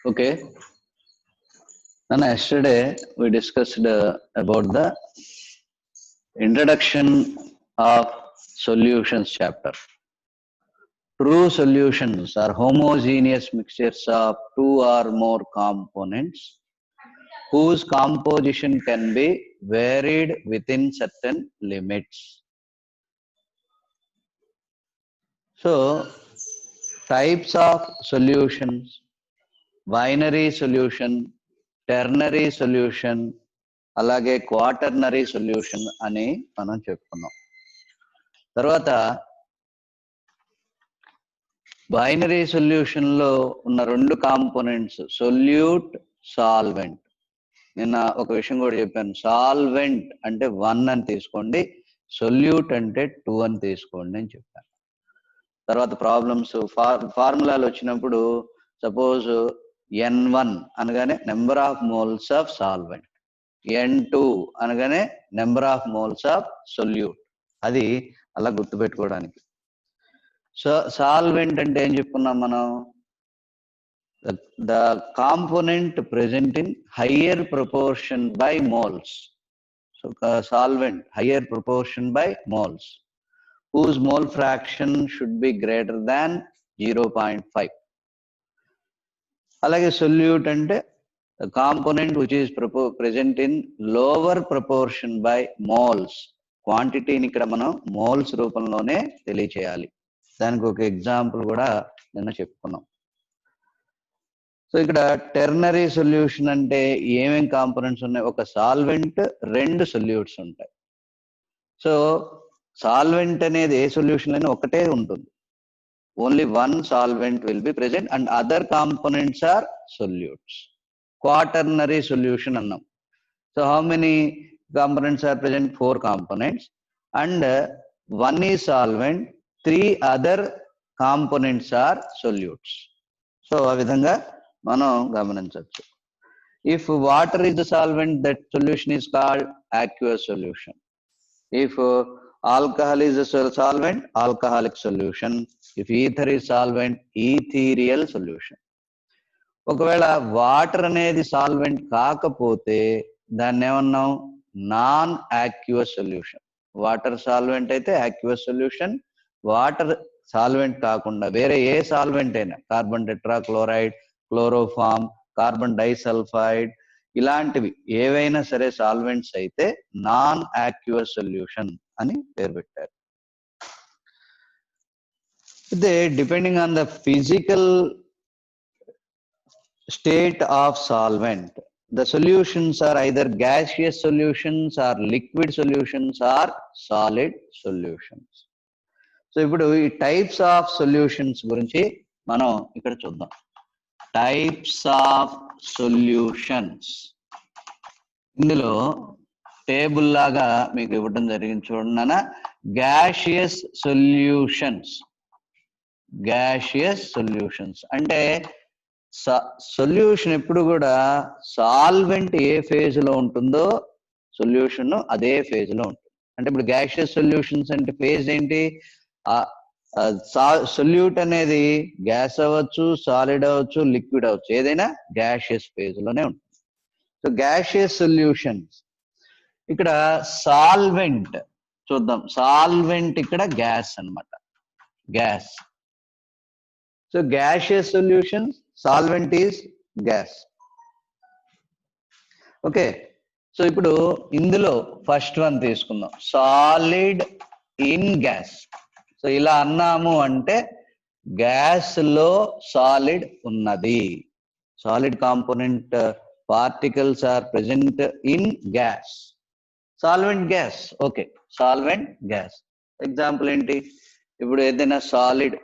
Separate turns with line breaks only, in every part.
Okay. And yesterday we discussed about the introduction of solutions chapter. True solutions are homogeneous mixtures of two or more components whose composition can be varied within certain limits. So, types of solutions, binary solution, ternary solution, అలాగే quaternary solution అని మనం చెప్పుకున్నాం. తర్వాత binary solution లో ఉన్న రెండు components solute, solvent. నిన్న ఒక విషయం కూడా చెప్పాను, సాల్వెంట్ అంటే 1 అని తీసుకోండి, సొల్యూట్ అంటే 2 అని తీసుకోండి అని చెప్పాను. తర్వాత ప్రాబ్లమ్స్ ఫార్ములాలు వచ్చినప్పుడు సపోజ్ N1 అనగానే number of moles of solvent, N2 అనగానే number of moles of solute. అది అలా గుర్తుపెట్టుకోవడానికి. సో సాల్వెంట్ అంటే ఏం చెప్పుకున్నాం మనం? The component present in higher proportion by moles. So solvent higher proportion by moles whose mole fraction should be greater than 0.5. అలాగే solute అంటే component which is present in lower proportion by moles. క్వాంటిటీని ఇక్కడ మనం moles రూపంలోనే తెలియచేయాలి. దానికి ఒక example కూడా నిన్న చెప్పుకున్నాం. సో ఇక్కడ టెర్నరీ సొల్యూషన్ అంటే ఏమేం కాంపోనెంట్స్ ఉన్నాయి? ఒక సాల్వెంట్, 2 సొల్యూట్స్ ఉంటాయి. సో సాల్వెంట్ అనేది ఏ సొల్యూషన్ అయినా ఒకటే ఉంటుంది. Only 1 solvent will be present and other components are solutes. Quaternary solution annam. So how many components are present? 4 components and 1 is solvent, 3 other components are solutes. So ఆ విధంగా మనం గమనించవచ్చు. If water is the solvent, that solution is called aqueous solution. If alcohol is a solvent, alcoholic solution. If ether is solvent, ethereal solution. ఒకవేళ water అనేది solvent కాకపోతే దాన్ని ఏమన్నాం? Non aqueous solution. Water solvent అయితే aqueous solution. Water solvent కాకుండా వేరే ఏ solvent అయినా, carbon tetrachloride, chloroform, carbon disulphide, ఇలాంటివి ఏవైనా సరే సాల్వెంట్స్ అయితే నాన్ యాక్యువస్ సొల్యూషన్ అని పేరు పెట్టారు. అయితే depending on the physical state of solvent, the solutions are either gaseous solutions or liquid solutions or solid solutions. So ఇప్పుడు ఈ టైప్స్ ఆఫ్ సొల్యూషన్స్ గురించి మనం ఇక్కడ చూద్దాం. టైప్స్ ఆఫ్ సొల్యూషన్స్, ఇందులో టేబుల్ లాగా మీకు ఇవ్వడం జరిగింది చూడన్నా. Gaseous solutions. గ్యాషియస్ సొల్యూషన్స్ అంటే సొల్యూషన్ ఎప్పుడు కూడా సాల్వెంట్ ఏ ఫేజ్ లో ఉంటుందో సొల్యూషన్ అదే ఫేజ్ లో ఉంటుంది. అంటే ఇప్పుడు గ్యాషియస్ సొల్యూషన్స్ అంటే ఫేజ్ ఏంటి? సొల్యూట్ అనేది గ్యాస్ అవ్వచ్చు, సాలిడ్ అవ్వచ్చు, లిక్విడ్ అవ్వచ్చు, ఏదైనా గ్యాషియస్ ఫేజ్ లోనే ఉంటుంది. So gaseous solutions. ఇక్కడ సాల్వెంట్ చూద్దాం. సాల్వెంట్ ఇక్కడ గ్యాస్ అన్నమాట, gas. So gaseous solutions, solvent is gas. Okay. So ఇప్పుడు ఇందులో ఫస్ట్ వన్ తీసుకుందాం, సాలిడ్ ఇన్ గ్యాస్. సో ఇలా అన్నాము అంటే గ్యాస్ లో సాలిడ్ ఉన్నది. Solid component particles are present in gas. Solvent gas. Okay, solvent gas. Example ఏంటి? ఇప్పుడు ఏదైనా సాలిడ్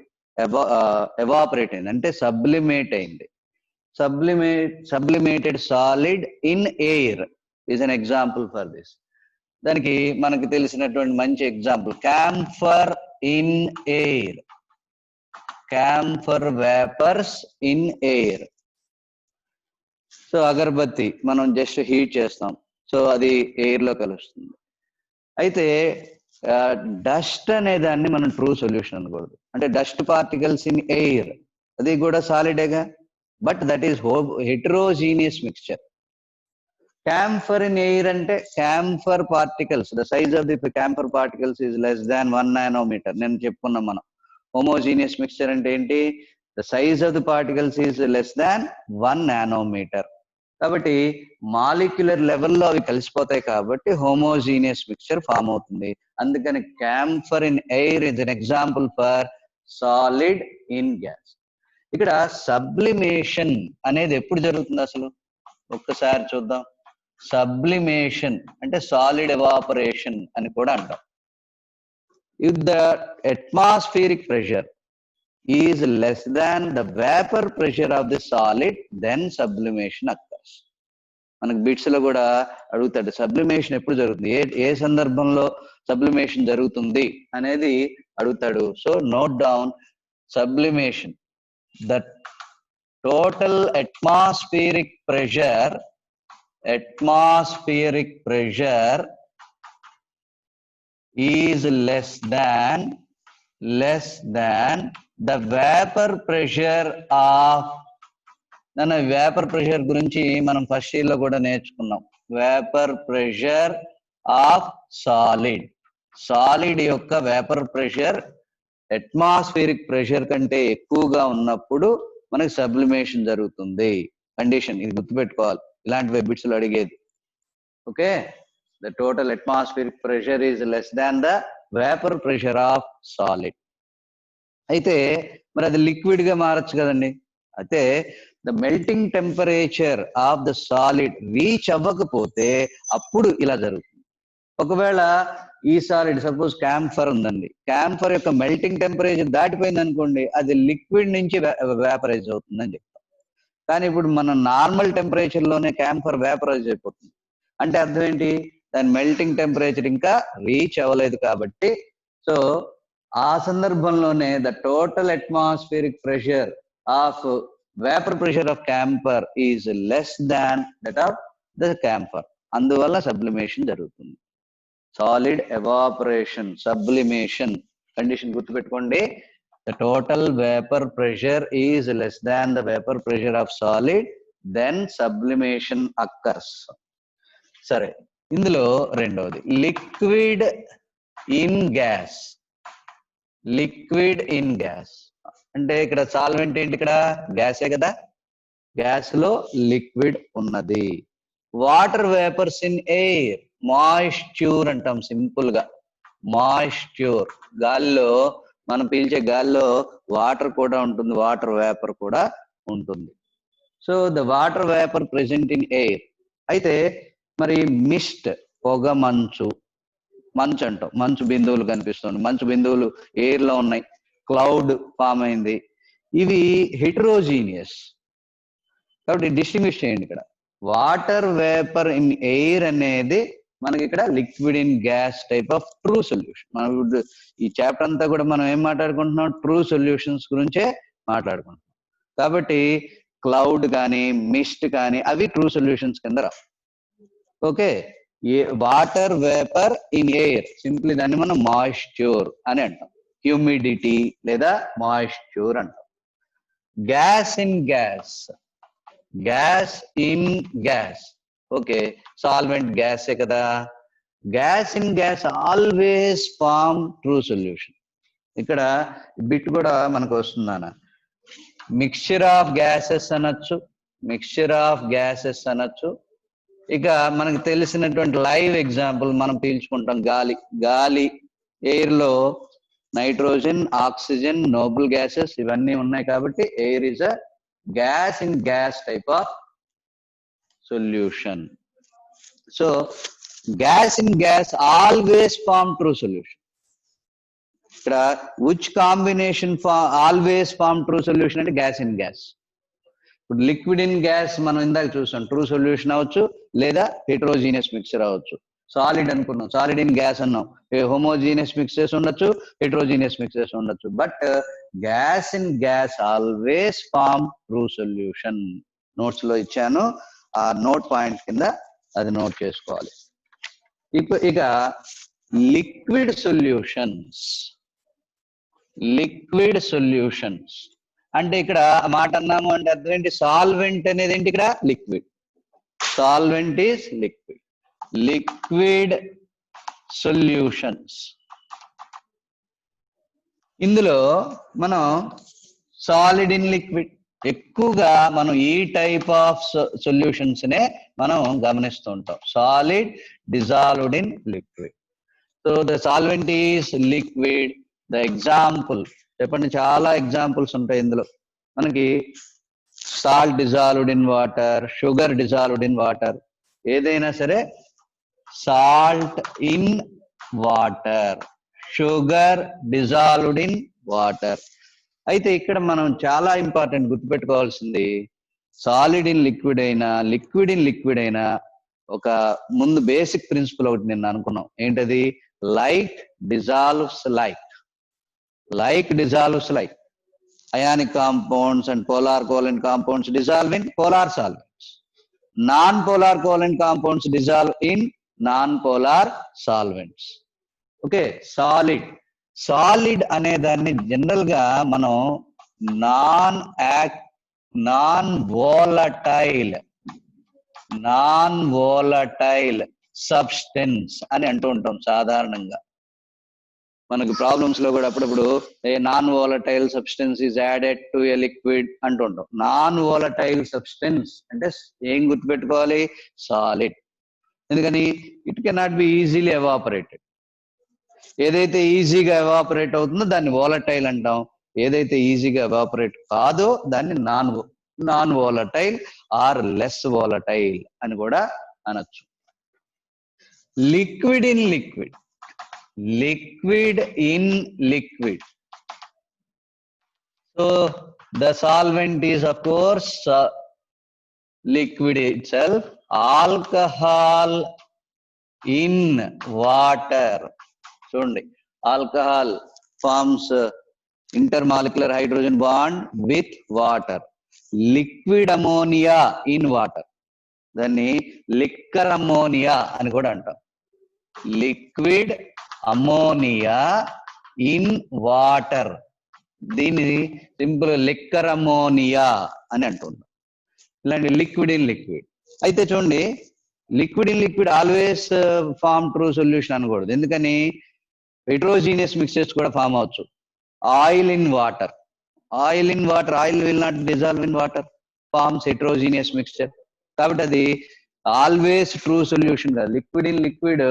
ఎవాపరేట్ అయింది అంటే సబ్లిమేట్ అయింది. Sublimated solid in air is an example for this. దానికి మనకు తెలిసినటువంటి మంచి example camphor in air. Camphor vapours in air. So అగరబత్తి మనం జస్ట్ హీట్ చేస్తాం, సో అది ఎయిర్ లో కలుస్తుంది. అయితే డస్ట్ అనే దాన్ని మనం ట్రూ సొల్యూషన్ అనకూడదు. అంటే డస్ట్ పార్టికల్స్ ఇన్ ఎయిర్, అది కూడా సాలిడేగా. But that is heterogeneous mixture. Camphor in air అంటే camphor particles, the size of the camphor particles is less than 1 nanometer. నేను చెప్పుకున్నాం మనం. Homogeneous mixture అంటే ఏంటి? The size of the particles is less than 1 nanometer. కాబట్టి molecular లెవెల్లో అవి కలిసిపోతాయి కాబట్టి హోమోజీనియస్ మిక్చర్ ఫామ్ అవుతుంది. అందుకని camphor in air is an example for solid in gas. ఇక్కడ సబ్లిమేషన్ అనేది ఎప్పుడు జరుగుతుంది అసలు ఒక్కసారి చూద్దాం. సబ్లిమేషన్ అంటే సాలిడ్ ఎవాపరేషన్ అని కూడా అంటాం. If the atmospheric pressure is less than the vapour pressure of the solid, then sublimation occurs. మనకు బిట్స్ లో కూడా అడుగుతాడు సబ్లిమేషన్ ఎప్పుడు జరుగుతుంది, ఏ సందర్భంలో సబ్లిమేషన్ జరుగుతుంది అనేది అడుగుతాడు. So note down sublimation, the total atmospheric pressure is less than the vapor pressure of, నన్ను వేపర్ ప్రెషర్ గురించి మనం ఫస్ట్ ఇయర్ లో కూడా నేర్చుకున్నాం. వేపర్ ప్రెషర్ ఆఫ్ సాలిడ్ యొక్క వేపర్ ప్రెషర్ అట్మాస్ఫియరిక్ ప్రెషర్ కంటే ఎక్కువగా ఉన్నప్పుడు మనకి సబ్లిమేషన్ జరుగుతుంది. కండిషన్ ఇది గుర్తుపెట్టుకోవాలి, ఇలాంటి బిట్స్ లో అడిగేది. Okay, the total atmospheric pressure is less than the vapour pressure of solid. అయితే మరి అది లిక్విడ్ గా మారచ్చు కదండి. అయితే the melting temperature of the solid reach అవ్వకపోతే అప్పుడు ఇలా జరుగుతుంది. ఒకవేళ ఈ సాలిడ్ సపోజ్ క్యాంఫర్ ఉందండి, క్యాంఫర్ యొక్క మెల్టింగ్ టెంపరేచర్ దాటిపోయింది అనుకోండి, అది లిక్విడ్ నుంచి వేపరైజ్ అవుతుందని చెప్తాం. కానీ ఇప్పుడు మనం నార్మల్ టెంపరేచర్ లోనే క్యాంఫర్ వేపరైజ్ అయిపోతుంది. అంటే అర్థం ఏంటి, దాని మెల్టింగ్ టెంపరేచర్ ఇంకా రీచ్ అవ్వలేదు కాబట్టి. సో ఆ సందర్భంలోనే the total atmospheric pressure of vapour pressure of camphor is less than that of the camphor. అందువల్ల సబ్లిమేషన్ జరుగుతుంది. సాలిడ్ ఎవాపరేషన్, సబ్లిమేషన్ కండిషన్ గుర్తుపెట్టుకోండి. The total vapor pressure is less than the vapor pressure of solid, then sublimation occurs. సరే, ఇందులో రెండవది liquid in gas. Liquid in gas అంటే ఇక్కడ solvent ఏంటి, ఇక్కడ గ్యాసే కదా, గ్యాస్ లో లిక్విడ్ ఉన్నది. Water vapours in air, moisture అంటాం సింపుల్ గా. మాయిశ్చర్, గాల్లో మనం పీల్చే గాల్లో వాటర్ కూడా ఉంటుంది, వాటర్ వేపర్ కూడా ఉంటుంది. So the water vapour present in air. అయితే మరి మిస్ట్, పొగ మంచు అంటాం, మంచు బిందువులు కనిపిస్తుంది, మంచు బిందువులు ఎయిర్ లో ఉన్నాయి, క్లౌడ్ ఫామ్ అయింది. ఇవి హెటరోజీనియస్ కాబట్టి డిస్టింగ్విష్ చేయండి. ఇక్కడ వాటర్ వేపర్ ఇన్ ఎయిర్ అనేది మనకి ఇక్కడ liquid in gas type of true solution. మనం ఈ చాప్టర్ అంతా కూడా మనం ఏం మాట్లాడుకుంటున్నాం, ట్రూ సొల్యూషన్స్ గురించే మాట్లాడుకుంటున్నాం. కాబట్టి క్లౌడ్ కానీ మిస్ట్ కానీ అవి ట్రూ సొల్యూషన్స్ కింద రా. Okay, water vapour in air simply దాన్ని మనం మాయిశ్చర్ అని అంటాం, హ్యూమిడిటీ లేదా మాయిశ్చర్ అంటాం. Gas in gas, gas in gas, okay, solvent గ్యాసే కదా. Gas in gas always form true solution. ఇక్కడ బిట్ కూడా మనకు వస్తుందన్న, మిక్స్చర్ ఆఫ్ గ్యాసెస్ అనొచ్చు, మిక్స్చర్ ఆఫ్ గ్యాసెస్ అనొచ్చు. ఇక మనకు తెలిసినటువంటి లైవ్ ఎగ్జాంపుల్ మనం పీల్చుకుంటాం గాలి ఎయిర్ లో నైట్రోజన్, ఆక్సిజన్, నోబుల్ గ్యాసెస్ ఇవన్నీ ఉన్నాయి కాబట్టి air is a gas in gas type of solution. So gas in gas always form true solution. ఇక్కడ which combination always form true solution అంటే గ్యాస్ ఇన్ గ్యాస్. ఇప్పుడు liquid in gas మనం ఇందాక చూసాం, true solution అవ్వచ్చు లేదా heterogeneous mixture అవ్వచ్చు. Solid అనుకున్నాం, సాలిడ్ ఇన్ గ్యాస్ అన్నాం, హోమోజీనియస్ మిక్చర్స్ ఉండొచ్చు, హెటరోజీనియస్ మిక్చర్స్ ఉండొచ్చు. But gas in gas always form true solution. Notes లో ఇచ్చాను, ఆ నోట్ పాయింట్ కింద అది నోట్ చేసుకోవాలి. ఇక లిక్విడ్ సొల్యూషన్స్. అంటే ఇక్కడ మాట అన్నాము అంటే అర్థం ఏంటి? సాల్వెంట్ అనేది ఏంటి ఇక్కడ? Liquid. Solvent is liquid. Liquid solutions. ఇందులో మనం సాలిడ్ ఇన్ లిక్విడ్ ఎక్కువగా మనం ఈ టైప్ ఆఫ్ సొల్యూషన్స్ నే మనం గమనిస్తూ ఉంటాం. Solid dissolved in liquid. So the solvent is liquid. The example చెప్పండి, చాలా ఎగ్జాంపుల్స్ ఉంటాయి ఇందులో మనకి. Salt dissolved in water, sugar dissolved in water, ఏదైనా సరే salt in water, sugar dissolved in water. అయితే ఇక్కడ మనం చాలా ఇంపార్టెంట్ గుర్తుపెట్టుకోవాల్సింది, సాలిడ్ ఇన్ లిక్విడ్ అయినా లిక్విడ్ ఇన్ లిక్విడ్ అయినా ఒక ముందు బేసిక్ ప్రిన్సిపల్ ఒకటి నిన్న అనుకున్నాం. ఏంటది? Like dissolves like. Like dissolves like. Ionic compounds and polar covalent compounds dissolve in polar solvents. Non-polar covalent compounds dissolve in non-polar solvents. Okay, solid. Solid అనే దాన్ని general గా మనం నాన్ వోలటైల్ సబ్స్టెన్స్ అని అంటూ ఉంటాం సాధారణంగా. మనకు ప్రాబ్లమ్స్ లో కూడా అప్పుడప్పుడు a non volatile substance is added to a liquid అంటుంటాం. నాన్ వోలటైల్ సబ్స్టెన్స్ అంటే ఏం గుర్తుపెట్టుకోవాలి? సాలిడ్. ఎందుకని? It cannot be easily evaporated. ఏదైతే ఈజీగా ఎవాపరేట్ అవుతుందో దాన్ని వోలటైల్ అంటాం. ఏదైతే ఈజీగా ఎవాపరేట్ కాదో దాన్ని non volatile or less volatile అని కూడా అనొచ్చు. Liquid in liquid. Liquid in liquid. So the solvent is of course liquid itself. Alcohol in water. చూడండి, alcohol forms intermolecular hydrogen bond with water. Liquid ammonia in water. దాన్ని liquor ammonia అని కూడా అంటాం. Liquid ammonia in water, దీన్ని simple liquor ammonia అని అంటున్నాం. ఇలాంటి liquid in liquid. అయితే చూడండి, liquid in liquid always form true solution అనకూడదు. ఎందుకని? హెట్రోజీనియస్ మిక్చర్స్ కూడా ఫామ్ అవచ్చు. Oil in water. Oil in water, oil will not dissolve in water, forms heterogeneous mixture. కాబట్టి అది ఆల్వేస్ ట్రూ సొల్యూషన్ కాదు. Liquid in liquid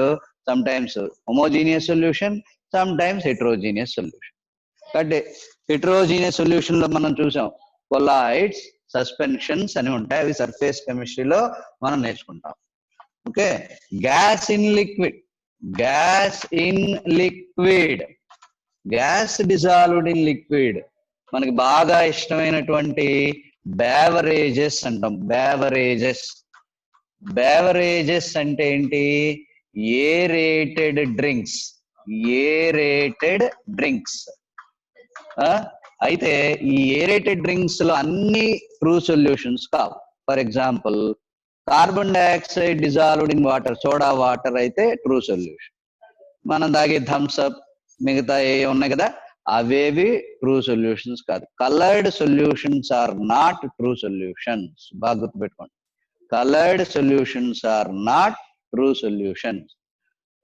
sometimes homogeneous solution, sometimes heterogeneous solution. కాబట్టి heterogeneous solution లో మనం చూసాం colloids, suspensions అని ఉంటాయి. అవి సర్ఫేస్ కెమిస్ట్రీలో మనం నేర్చుకుంటాం. Okay, gas in liquid. Gas in liquid, gas dissolved in liquid. మనకి బాగా ఇష్టమైనటువంటి బేవరేజెస్ అంటాం. బేవరేజెస్. బేవరేజెస్ అంటే ఏంటి? Aerated drinks. Aerated drinks. అయితే ఈ ఏరేటెడ్ డ్రింక్స్ లో అన్ని ట్రూ సొల్యూషన్స్ కావు. For example carbon dioxide dissolved in water, soda water అయితే ట్రూ సొల్యూషన్. మనం తాగే థమ్స్అప్ మిగతా ఏ ఉన్నాయి కదా, అవేవి ట్రూ సొల్యూషన్స్ కాదు. Coloured solutions are not true solutions. బాగా గుర్తుపెట్టుకోండి, coloured solutions are not true solutions.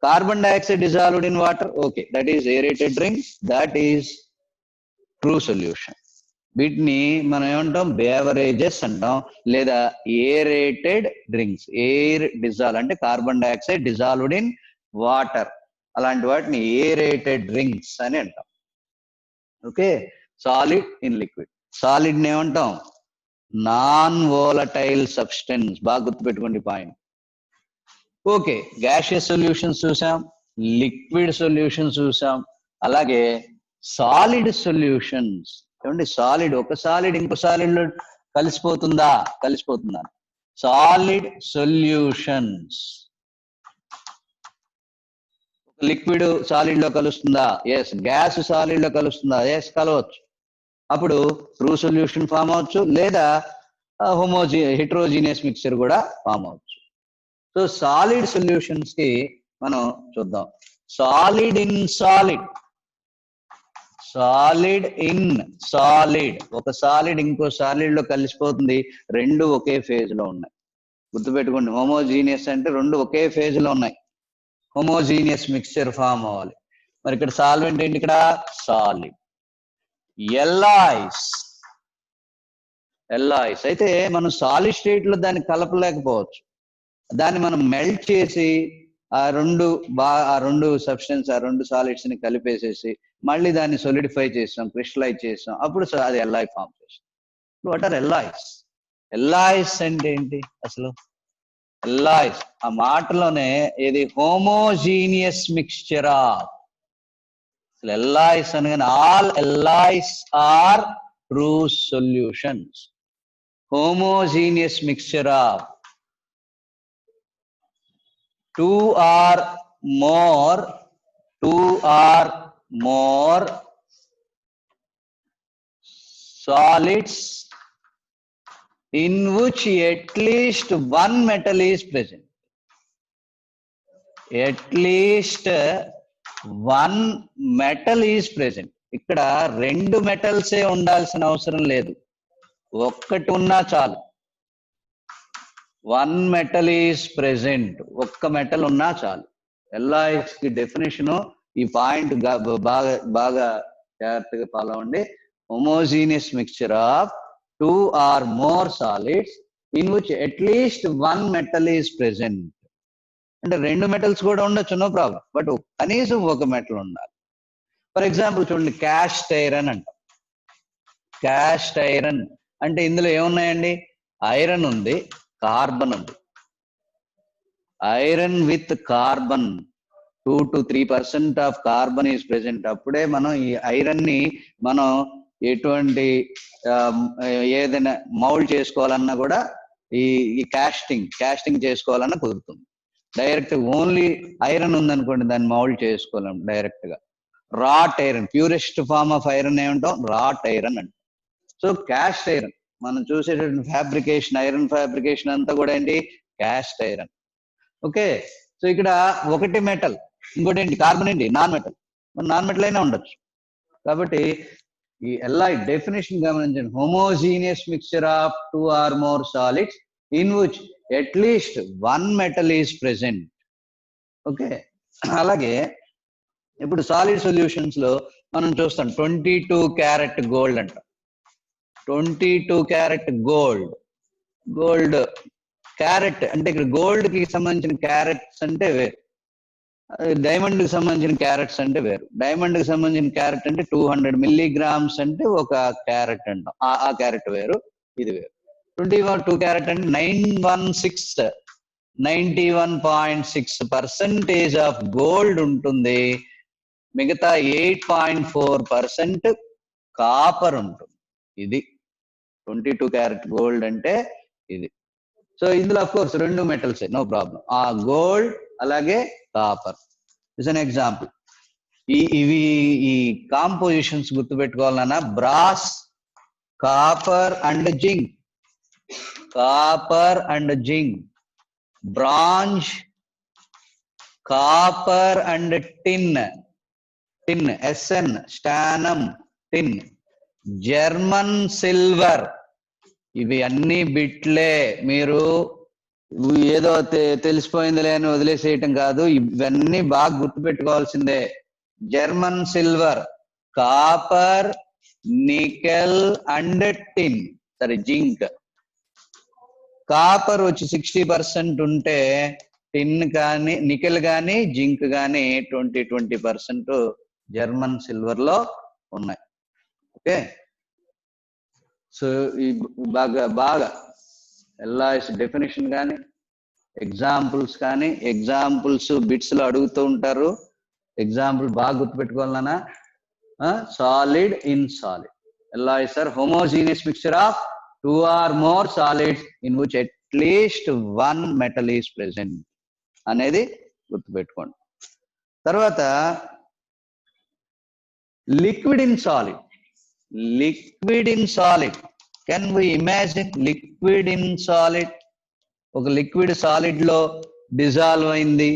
Carbon dioxide dissolved in water, okay, that is aerated drink, that is true solution. వీటిని మనం ఏమంటాం? బేవరేజెస్ అంటాం, లేదా ఏరేటెడ్ డ్రింక్స్. ఎయిర్ డిజాల్వ్ అంటే carbon dioxide dissolved in water, అలాంటి వాటిని ఏరేటెడ్ డ్రింక్స్ అని అంటాం. Okay, solid in liquid. Solid ని ఏమంటాం? Non volatile substance. బాగా గుర్తుపెట్టుకోండి పాయింట్. ఓకే, గ్యాషియస్ సొల్యూషన్స్ చూసాం, లిక్విడ్ సొల్యూషన్స్ చూసాం, అలాగే సాలిడ్ సొల్యూషన్స్. ఏమండి? సాలిడ్, ఒక సాలిడ్ ఇంకో సాలిడ్ లో కలిసిపోతుందా? కలిసిపోతుందా? Solid solutions. లిక్విడ్ సాలిడ్ లో కలుస్తుందా? ఎస్. గ్యాస్ సాలిడ్ లో కలుస్తుందా? ఎస్, కలవచ్చు. అప్పుడు ట్రూ సొల్యూషన్ ఫామ్ అవచ్చు, లేదా హెట్రోజీనియస్ మిక్చర్ కూడా ఫామ్ అవచ్చు. సో సాలిడ్ సొల్యూషన్స్ కి మనం చూద్దాం. Solid in solid. Solid in solid, ఒక సాలిడ్ ఇంకో సాలిడ్ లో కలిసిపోతుంది, రెండు ఒకే ఫేజ్ లో ఉన్నాయి. గుర్తుపెట్టుకోండి, హోమోజీనియస్ అంటే రెండు ఒకే ఫేజ్ లో ఉన్నాయి, హోమోజీనియస్ మిక్స్చర్ ఫామ్ అవ్వాలి. మరి ఇక్కడ సాల్వెంట్ ఏంటి, ఇక్కడ సాలిడ్. ఎల్లాయిస్, ఎల్లాయిస్ అయితే మనం సాలిడ్ స్టేట్ లో దాన్ని కలపలేకపోవచ్చు, దాన్ని మనం మెల్ట్ చేసి ఆ రెండు సబ్స్టెన్స్, ఆ రెండు సాలిడ్స్ ని కలిపేసేసి మళ్ళీ దాన్ని సొలిడిఫై చేస్తాం, క్రిస్టలైజ్ చేస్తాం, అప్పుడు అది ఎల్లాయ్ ఫామ్ చేస్తాం. What are alloys? ఎల్లాయిస్ అంటే ఏంటి అసలు? ఎల్లాయిస్ ఆ మాటలోనే ఇది హోమోజీనియస్ మిక్స్చర్ ఆఫ్. అసలు ఎల్లాయిస్ అనగానే all alloys are true solutions. Homogeneous mixture of two or more solids in which at least one metal is present. At least one metal is present. ఇక్కడ రెండు మెటల్సే ఉండాల్సిన అవసరం లేదు, ఒక్కటి ఉన్నా చాలు. వన్ మెటల్ ఈస్ ప్రెసెంట్, ఒక్క మెటల్ ఉన్నా చాలు. ఎల్లాయిస్ కి డెఫినేషన్, ఈ పాయింట్ బాగా జాగ్రత్తగా ఫాలో అవ్వండి. Homogeneous mixture of two or more solids in which at least one metal is present. అంటే రెండు మెటల్స్ కూడా ఉండొచ్చు, నో ప్రాబ్లం, బట్ కనీసం ఒక మెటల్ ఉండాలి. ఫర్ ఎగ్జాంపుల్ చూడండి, క్యాస్ట్ ఐరన్ అంట. క్యాస్ట్ ఐరన్ అంటే ఇందులో ఏమున్నాయండి? ఐరన్ ఉంది, కార్బన్ ఉంది. Iron with carbon 2 to 3% of carbon is present. అప్పుడే మనం ఈ ఐరన్ ని మనం ఎటువంటి ఏదైనా మౌల్డ్ చేసుకోవాలన్నా కూడా ఈ కాస్టింగ్ చేసుకోవాలన్నా కుదురుతుంది. డైరెక్ట్ ఓన్లీ ఐరన్ ఉందనుకోండి, దాన్ని మౌల్డ్ చేసుకోలేం డైరెక్ట్ గా. Wrought iron, purest form of iron ఏమంటాం? రాట్ ఐరన్ అంటాం. సో క్యాస్ట్ ఐరన్ మనం చూసేటటువంటి ఫ్యాబ్రికేషన్, ఐరన్ ఫ్యాబ్రికేషన్ అంతా కూడా ఏంటి? Cast iron. ఓకే, సో ఇక్కడ ఒకటి మెటల్, ఇంకోటి ఏంటి? కార్బన్ ఏంటి? Non metal. నాన్ మెటల్ అయినా ఉండొచ్చు. కాబట్టి ఈ ఎల్లాయ్ డెఫినేషన్ గమనించండి. Homogeneous mixture of two or more solids in which at least one metal is present. Okay, అలాగే ఇప్పుడు సాలిడ్ సొల్యూషన్స్ లో మనం చూస్తాం 22 క్యారెట్ గోల్డ్ అంట. 22 క్యారెట్ గోల్డ్ క్యారెట్ అంటే ఇక్కడ గోల్డ్ కి సంబంధించిన క్యారెట్స్ అంటే వేరు, డైమండ్ కి సంబంధించిన క్యారెట్స్ అంటే వేరు. డైమండ్ కి సంబంధించిన క్యారెట్ అంటే 200 milligrams అంటే ఒక క్యారెట్ అంటాం, ఆ క్యారెట్ వేరు, ఇది వేరు. 22 క్యారెట్ అంటే 91.6% ఆఫ్ గోల్డ్ ఉంటుంది, మిగతా 8.4% కాపర్ ఉంటుంది. ఇది 22 క్యారెట్ గోల్డ్ అంటే ఇది. సో ఇందులో అఫ్ కోర్స్ రెండు మెటల్స్, నో ప్రాబ్లం. ఆ గోల్డ్ అలాగే కాపర్ ఇస్ అన్ ఎగ్జాంపుల్. ఈ కాంపోజిషన్స్ గుర్తుపెట్టుకోవాలన్నా, brass, copper and zinc, bronze, copper and tin, Sn stannum tin, German silver. ఇవి అన్ని బిట్లే, మీరు ఏదో తెలిసిపోయిందిలే అని వదిలేసేయటం కాదు, ఇవన్నీ బాగా గుర్తుపెట్టుకోవాల్సిందే. German silver, copper, nickel and tin, zinc. Copper వచ్చి 60% ఉంటే టిన్ కానీ నికెల్ కానీ జింక్ కానీ 20% జర్మన్ సిల్వర్ లో ఉన్నాయి. ఓకే, సో ఈ బాగా ఎల్లాయిస్ డెఫినేషన్ కానీ ఎగ్జాంపుల్స్ బిట్స్ లో అడుగుతూ ఉంటారు. ఎగ్జాంపుల్ బాగా గుర్తుపెట్టుకోవాలన్నా, solid in solid. Alloys are homogeneous mixture of two or more solids in which at least one metal is present అనేది గుర్తుపెట్టుకోండి. తర్వాత liquid in solid. Can we imagine liquid in solid? ఒక liquid solid లో dissolve అయింది,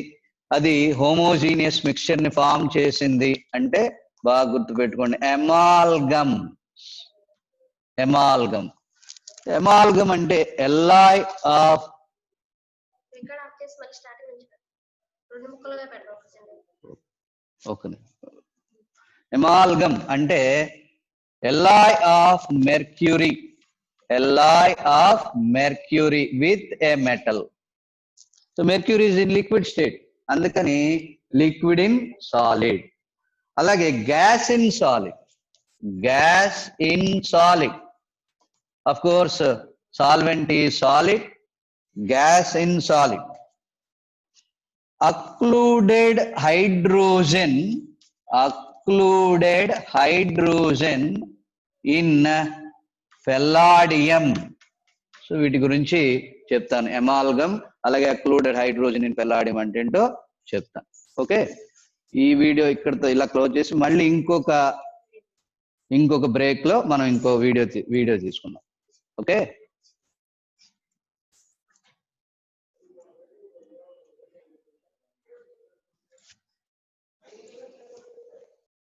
అది homogeneous mixture ని form చేసింది అంటే బాగా గుర్తుపెట్టుకోండి. ఎమాల్గమ్. ఎమాల్గమ్. ఎమాల్గమ్ అంటే ఎల్ఐ ఆఫ్ ఎమాల్గమ్ అంటే alloy of mercury. Alloy of mercury with a metal. So mercury is in liquid state, అందుకని లిక్విడ్ ఇన్ సాలిడ్. అలాగే gas in solid. Gas in solid. Of course, solvent is solid. Gas in solid. Occluded hydrogen. Occluded hydrogen in palladium. So వీటి గురించి చెప్తాను. Amalgam అలాగే అక్లూడెడ్ hydrogen in Palladium అంటే ఏంటో చెప్తాను. Okay, ఈ వీడియో ఇక్కడితో ఇలా క్లోజ్ చేసి మళ్ళీ ఇంకొక బ్రేక్ లో మనం ఇంకో వీడియో తీసుకుందాం. ఓకే.